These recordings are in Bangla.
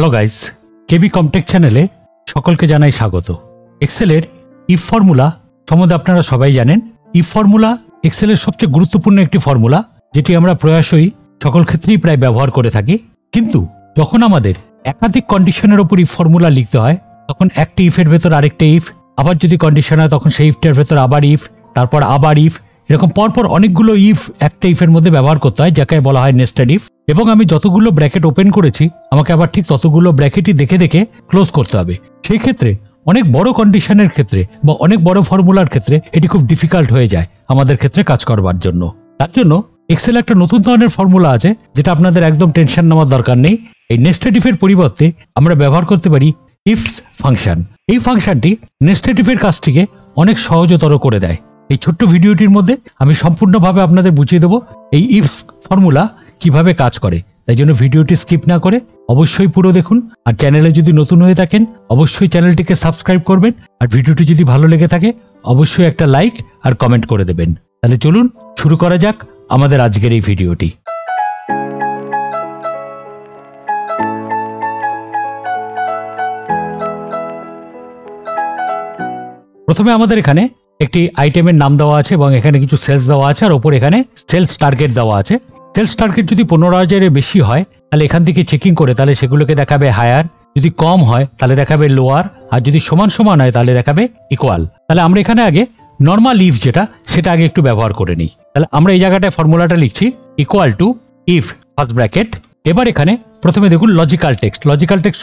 হ্যালো গাইস, কেবি কমটেক চ্যানেলে সকলকে জানাই স্বাগত। এক্সেলের ইফ ফর্মুলা সম্বন্ধে আপনারা সবাই জানেন। ইফ ফর্মুলা এক্সেলের সবচেয়ে গুরুত্বপূর্ণ একটি ফর্মুলা, যেটি আমরা প্রায়শই সকল ক্ষেত্রেই প্রায় ব্যবহার করে থাকি। কিন্তু যখন আমাদের একাধিক কন্ডিশনের উপর ইফ ফর্মুলা লিখতে হয়, তখন একটি ইফের ভেতর আরেকটা ইফ, আবার যদি কন্ডিশন হয় তখন সেই ইফটার ভেতর আবার ইফ, তারপর আবার ইফ, এরকম পরপর অনেকগুলো ইফ একটা ইফের মধ্যে ব্যবহার করতে হয়, যাকে বলা হয় নেস্টেড ইফ। এবং আমি যতগুলো ব্র্যাকেট ওপেন করেছি, আমাকে আবার ঠিক ততগুলো ব্র্যাকেটই দেখে দেখে ক্লোজ করতে হবে। সেই ক্ষেত্রে অনেক বড় কন্ডিশনের ক্ষেত্রে বা অনেক বড় ফর্মুলার ক্ষেত্রে এটি খুব ডিফিকাল্ট হয়ে যায় আমাদের ক্ষেত্রে কাজ করবার জন্য। তার জন্য এক্সেল একটা নতুন ধরনের ফর্মুলা আছে, যেটা আপনাদের একদম টেনশন নেওয়ার দরকার নেই। এই নেস্টেড ইফের পরিবর্তে আমরা ব্যবহার করতে পারি ইফস ফাংশন। এই ফাংশনটি নেস্টেড ইফের কাজটিকে অনেক সহজতর করে দেয়। এই ছোট্ট ভিডিওটির মধ্যে আমি সম্পূর্ণভাবে আপনাদের বুঝিয়ে দেবো এই ইফস ফর্মুলা কিভাবে কাজ করে। তাই জন্য ভিডিওটি স্কিপ না করে অবশ্যই পুরো দেখুন। আর চ্যানেলে যদি নতুন হয়ে থাকেন, অবশ্যই চ্যানেলটিকে সাবস্ক্রাইব করবেন। আর ভিডিওটি যদি ভালো লেগে থাকে, অবশ্যই একটা লাইক আর কমেন্ট করে দেবেন। তাহলে চলুন শুরু করা যাক আমাদের আজকের এই ভিডিওটি। প্রথমে আমাদের এখানে একটি আইটেমের নাম দেওয়া আছে এবং এখানে কিছু সেলস দেওয়া আছে, আর ওপর এখানে সেলস টার্গেট দেওয়া আছে। সেলস টার্গেট যদি 15,000-এর বেশি হয়, তাহলে এখান থেকে চেকিং করে তাহলে সেগুলোকে দেখাবে হায়ার, যদি কম হয় তাহলে দেখাবে লোয়ার, আর যদি সমান সমান হয় তাহলে দেখাবে ইকুয়াল। তাহলে আমরা এখানে আগে নর্মাল ইফ সেটা আগে একটু ব্যবহার করে নিই। তাহলে আমরা এই জায়গাটায় ফর্মুলাটা লিখছি equal to if first bracket. এবার এখানে প্রথমে দেখুন লজিক্যাল টেক্সট,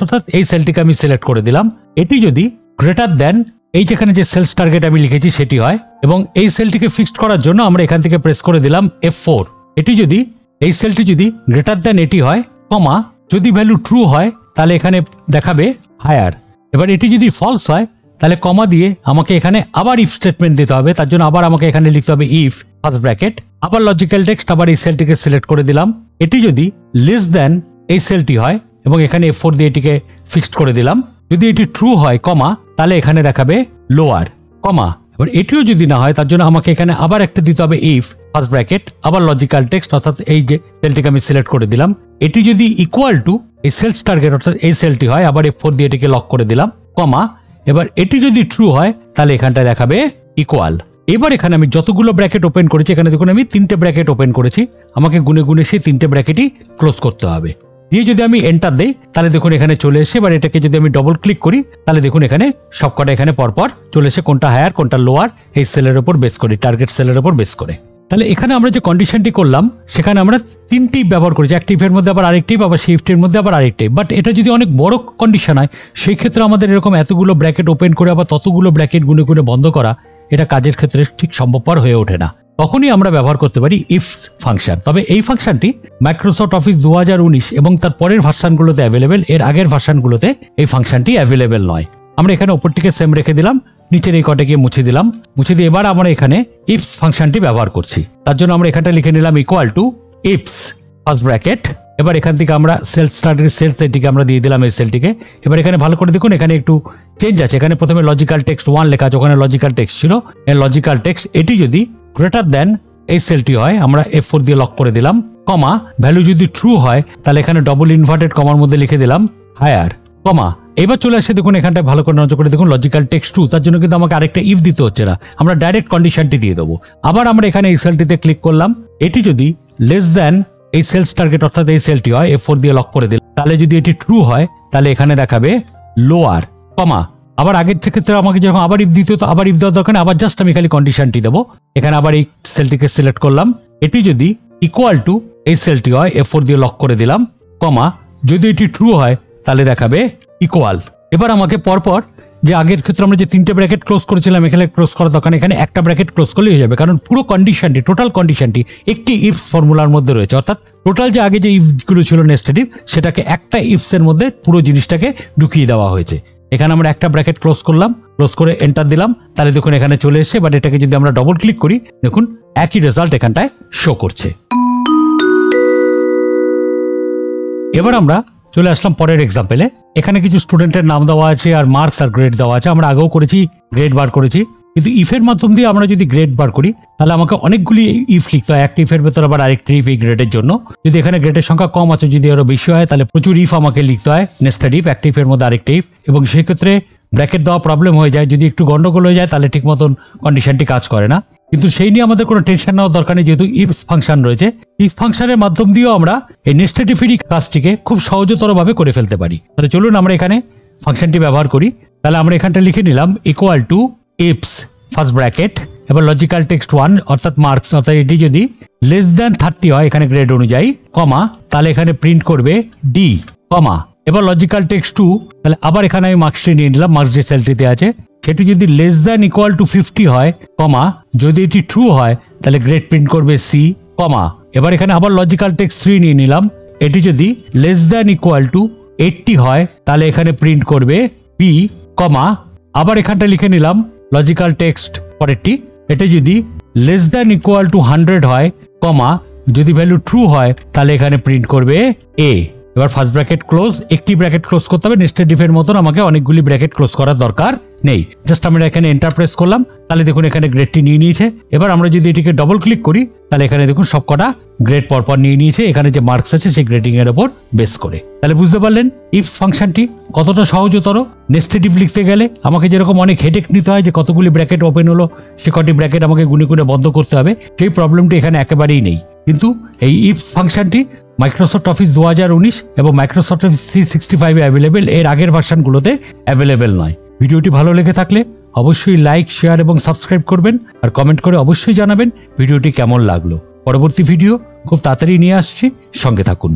অর্থাৎ এই সেলটিকে আমি সিলেক্ট করে দিলাম। এটি যদি গ্রেটার দেন এই যেখানে যে সেলস টার্গেট আমি লিখেছি সেটি হয়, এবং এই সেলটিকে ফিক্সড করার জন্য আমরা এখান থেকে প্রেস করে দিলাম F4। এটি যদি এই সেলটি যদি গ্রেটার দেন এটি হয়, কমা যদি ভ্যালু ট্রু হয় তাহলে এখানে দেখাবে হায়ার। এবার এটি যদি ফলস হয় তাহলে কমা দিয়ে আমাকে এখানে আবার ইফ স্টেটমেন্ট দিতে হবে। তার জন্য আবার আমাকে এখানে লিখতে হবে ইফ ফার্স্ট ব্র্যাকেট, আবার লজিক্যাল টেক্সট, আবার এই সেলটিকে সিলেক্ট করে দিলাম। এটি যদি লেস দেন এই সেলটি হয় এবং এখানে F4 দিয়ে এটিকে ফিক্সড করে দিলাম। যদি এটি ট্রু হয়, কমা, তাহলে এখানে দেখাবে লোয়ার, কমা। এবার এটিও যদি না হয়, তার জন্য আমাকে এখানে আবার একটা দিতে হবে ইফ ফার্স্ট ব্র্যাকেট, আবার লজিক্যাল টেক্সট, অর্থাৎ এই যে সেলটিকে আমি সিলেক্ট করে দিলাম। এটি যদি ইকুয়াল টু এই সেলস টার্গেট অর্থাৎ এই সেলটি হয়, আবার F4 দিয়ে এটিকে লক করে দিলাম, কমা। এবার এটি যদি ট্রু হয় তাহলে এখানটায় দেখাবে ইকুয়াল। এবার এখানে আমি যতগুলো ব্র্যাকেট ওপেন করেছি, এখানে দেখুন আমি 3টে ব্র্যাকেট ওপেন করেছি, আমাকে গুনে গুনে সেই 3টে ব্র্যাকেটই ক্লোজ করতে হবে। দিয়ে যদি আমি এন্টার দেই তাহলে দেখুন এখানে চলে এসে, এবার এটাকে যদি আমি ডবল ক্লিক করি তাহলে দেখুন এখানে সবকটা এখানে পরপর চলে এসে কোনটা হায়ার কোনটা লোয়ার এই সেলের উপর বেস করে, টার্গেট সেলের উপর বেস করে। তাহলে এখানে আমরা যে কন্ডিশনটি করলাম সেখানে আমরা 3টি ব্যবহার করেছি, একটি ইফের মধ্যে আবার আরেকটি, আবার শিফটের মধ্যে আবার আরেকটি। বাট এটা যদি অনেক বড় কন্ডিশন হয়, সেই ক্ষেত্রে আমাদের এরকম এতগুলো ব্র্যাকেট ওপেন করে আবার ততগুলো ব্র্যাকেট গুনে গুনে বন্ধ করা, এটা কাজের ক্ষেত্রে ঠিক সম্ভবপর হয়ে ওঠে না। তখনই আমরা ব্যবহার করতে পারি ইফ ফাংশন। তবে এই ফাংশনটি মাইক্রোসফট অফিস 2019 এবং তার পরের ভার্সানগুলোতে অ্যাভেলেবেল, এর আগের ভার্সানগুলোতে এই ফাংশনটি অ্যাভেলেবেল নয়। আমরা এখানে ওপরটিকে সেম রেখে দিলাম, নিচের এই কটাকে মুছে দিলাম, মুছে দিয়ে এবার আমরা এখানে ইফস ফাংশনটি ব্যবহার করছি। তার জন্য আমরা এখানটা লিখে নিলাম equal to ifs first bracket. এবার এখান থেকে আমরা সেলস টার্গেট সেলস এটিকে আমরা দিয়ে দিলাম এই সেলটিকে। এবার এখানে ভালো করে দেখুন এখানে একটু চেঞ্জ আছে, এখানে প্রথমে লজিক্যাল টেক্সট 1 লেখা আছে, ওখানে লজিক্যাল টেক্সট ছিল। এই লজিক্যাল টেক্সট এটি যদি গ্রেটার দেন এই সেলটি হয়, আমরা F4 দিয়ে লক করে দিলাম, কমা, ভ্যালু যদি ট্রু হয় তাহলে এখানে ডবল ইনভার্টেড কমার মধ্যে লিখে দিলাম হায়ার, কমা। এবার চলে আসে দেখুন এখানটায় ভালো করে নজর করে দেখুন লজিক্যাল টেক্সট 2, তার জন্য কিন্তু আমাকে আরেকটা ইফ দিতে হচ্ছে না, আমরা ডাইরেক্ট কন্ডিশনটি দিয়ে দেবো। আবার আমরা এখানে এই সেলটিতে ক্লিক করলাম, এটি যদি লেস দেন এই সেলস টার্গেট অর্থাৎ এই সেলটি হয়, F4 দিয়ে লক করে দিলাম, তাহলে যদি এটি ট্রু হয় তাহলে এখানে দেখাবে লোয়ার, কমা। আবার আগের ক্ষেত্রে আমাকে যখন আবার ইফ দিতে হতো, আবার ইফ দেওয়ার দরকার নেই, আবার জাস্ট আমি খালি কন্ডিশনটি দেবো। এখানে আবার এই সেলটিকে সিলেক্ট করলাম, এটি যদি ইকুয়াল টু এই সেলটি হয়, F4 দিয়ে লক করে দিলাম, কমা, যদি এটি ট্রু হয় তাহলে দেখাবে ইকুয়াল। এবার আমাকে পরপর যে আগের ক্ষেত্রে আমরা যে 3টে ব্র্যাকেট ক্লোজ করেছিলাম, এখানে ক্লোজ করার দরকার, এখানে একটা ব্র্যাকেট ক্লোজ করলেই হয়ে যাবে, কারণ পুরো কন্ডিশনটি, টোটাল কন্ডিশনটি একটি ইফস ফর্মুলার মধ্যে রয়েছে। অর্থাৎ টোটাল যে আগে যে ইফগুলো ছিল নেস্টেড ইফ, সেটাকে একটা ইফস এর মধ্যে পুরো জিনিসটাকে ঢুকিয়ে দেওয়া হয়েছে। এখানে আমরা একটা ব্র্যাকেট ক্লোজ করলাম, ক্লোজ করে এন্টার দিলাম, তাহলে দেখুন এখানে চলে এসে, বাট এটাকে যদি আমরা ডবল ক্লিক করি দেখুন একই রেজাল্ট এখানটায় শো করছে। এবার আমরা চলে আসলাম পরের এক্সাম্পলে। এখানে কিছু স্টুডেন্টের নাম দেওয়া আছে আর মার্কস আর গ্রেড দেওয়া আছে। আমরা আগেও করেছি, গ্রেড বার করেছি, কিন্তু ইফের মাধ্যম দিয়ে আমরা যদি গ্রেড বার করি তাহলে আমাকে অনেকগুলি ইফ লিখতে হয়। একটা ইফের ভেতর আবার আরেকটি ইফ এই গ্রেডের জন্য। যদি এখানে গ্রেডের সংখ্যা কম আছে, যদি আরো বেশি হয়, তাহলে প্রচুর ইফ আমাকে লিখতে হয়, নেস্টেড ইফ, একটা ইফের মধ্যে আরেকটা ইফ। এবং সেক্ষেত্রে ব্র্যাকেট দেওয়া প্রবলেম হয়ে যায়। যদি একটু গন্ডগোল হয়ে যায় তাহলে ঠিক মতন কন্ডিশনটি কাজ করে না। কিন্তু সেই নিয়ে আমাদের কোনো টেনশন নেওয়ার দরকার নেই, যেহেতু ইফস ফাংশন রয়েছে। ইফ ফাংশনের মাধ্যম দিয়েও আমরা এই নেস্টেড ইফেরই কাজটিকে খুব সহজতর ভাবে করে ফেলতে পারি। তাহলে চলুন আমরা এখানে ফাংশনটি ব্যবহার করি। তাহলে আমরা এখানটা লিখে নিলাম equal to ifs first bracket, এবার লজিক্যাল টেক্সট 1 অর্থাৎ মার্কস, অর্থাৎ এটি যদি লেস দ্যান 30 হয় এখানে গ্রেড অনুযায়ী, কমা, তাহলে এখানে প্রিন্ট করবে ডি, কমা। এবার লজিক্যাল টেক্সট 2, তাহলে আবার এখানে আমি মার্কসটি নিয়ে নিলাম, মার্কস যে সেলটিতে আছে সেটি যদি লেস দ্যান ইকুয়াল টু 50 হয়, কমা, যদি এটি ট্রু হয় তাহলে গ্রেড প্রিন্ট করবে সি, কমা। এবার এখানে আবার লজিক্যাল টেক্সট 3 নিয়ে নিলাম, এটি যদি লেস দ্যান ইকুয়াল টু 80 হয় তাহলে এখানে প্রিন্ট করবে বি, কমা। আবার এখানটা লিখে নিলাম লজিক্যাল টেক্সট পরেরটি, এটা যদি লেস দ্যান ইকুয়াল টু 100 হয়, কমা, যদি ভ্যালু ট্রু হয় তাহলে এখানে প্রিন্ট করবে এ। এবার ফার্স্ট ব্র্যাকেট ক্লোজ, একটি ব্র্যাকেট ক্লোজ করতে হবে, নেস্টেড ইফের মতন আমাকে অনেকগুলি ব্র্যাকেট ক্লোজ করার দরকার নেই। জাস্ট আমরা এখানে এন্টার প্রেস করলাম, তাহলে দেখুন এখানে গ্রেডটি নিয়ে নিয়েছে। এবার আমরা যদি এটিকে ডবল ক্লিক করি তাহলে এখানে দেখুন সবকটা গ্রেড পরপর নিয়ে নিয়েছে, এখানে যে মার্কস আছে সেই গ্রেডিং এর উপর বেস করে। তাহলে বুঝতে পারলেন ইফস ফাংশনটি কতটা সহজতর। নেস্টেড ইফ লিখতে গেলে আমাকে যেরকম অনেক হেডেক নিতে হয় যে কতগুলি ব্র্যাকেট ওপেন হলো, সে কটি ব্র্যাকেট আমাকে গুনে গুনে বন্ধ করতে হবে, সেই প্রবলেমটি এখানে একেবারেই নেই। কিন্তু এই ইফস ফাংশনটি মাইক্রোসফট অফিস 2019 এবং মাইক্রোসফট অফিস 365 এ অ্যাভেলেবেল, এর আগের ভার্সনগুলোতে অ্যাভেলেবেল নয়। ভিডিওটি ভালো লেগে থাকলে অবশ্যই লাইক, শেয়ার এবং সাবস্ক্রাইব করবেন, আর কমেন্ট করে অবশ্যই জানাবেন ভিডিওটি কেমন লাগলো। পরবর্তী ভিডিও খুব তাড়াতাড়ি নিয়ে আসছি, সঙ্গে থাকুন।